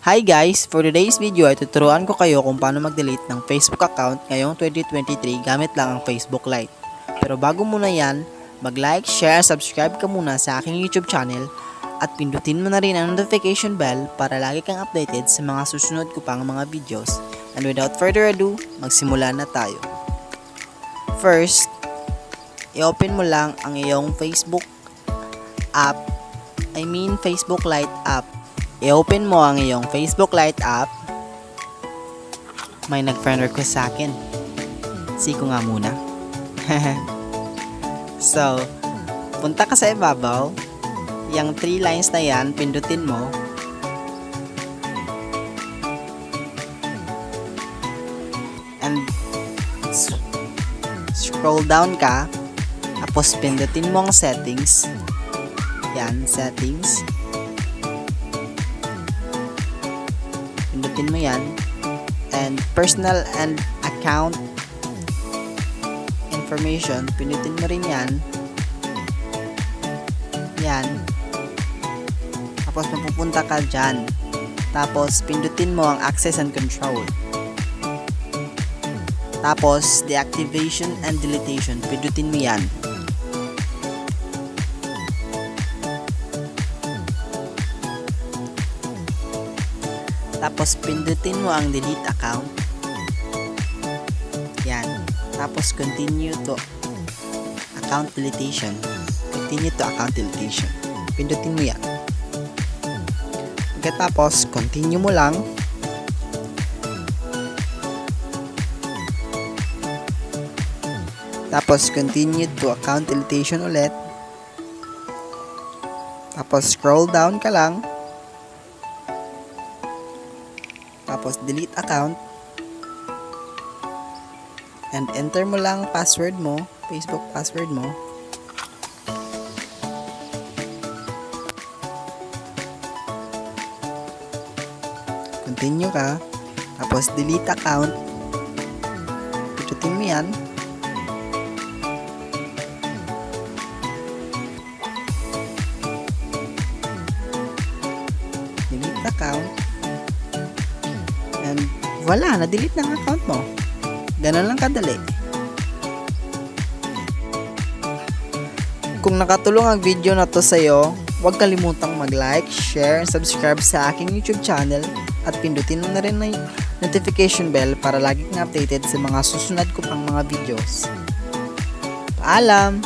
Hi guys! For today's video ay tuturuan ko kayo kung paano mag-delete ng Facebook account ngayong 2023 gamit lang ang Facebook Lite. Pero bago muna yan, mag-like, share, subscribe ka muna sa aking YouTube channel at pindutin mo na rin ang notification bell para lagi kang updated sa mga susunod ko pang mga videos. And without further ado, magsimula na tayo. First, i-open mo lang ang iyong Facebook app, Facebook Lite app. I-open mo ang iyong Facebook Lite app. May nag-friend request sa akin. Siko nga muna. So, punta ka sa ibabaw. Yang 3 lines na yan, pindutin mo. And scroll down ka. Tapos pindutin mo ang settings. Yan, settings. Pindutin mo yan. And personal and account information, pindutin mo rin yan. Yan. Tapos mapupunta ka dyan. Tapos pindutin mo ang access and control. Tapos deactivation and deletion, pindutin mo yan. Tapos pindutin mo ang delete account. Yan. Tapos continue to account deletion. Continue to account deletion. Pindutin mo yan. Pagkatapos, continue mo lang. Tapos continue to account deletion ulit. Tapos scroll down ka lang. Tapos delete account. And enter mo lang password mo, Facebook password mo. Continue ka. Tapos delete account. Pindutin mo yan. Delete account. And wala, na-delete na ang account mo. Ganun lang kadali. Kung nakatulong ang video na to sa'yo, huwag kalimutang mag-like, share, and subscribe sa aking YouTube channel at pindutin mo na rin ang notification bell para lagi kang updated sa mga susunod ko pang mga videos. Paalam!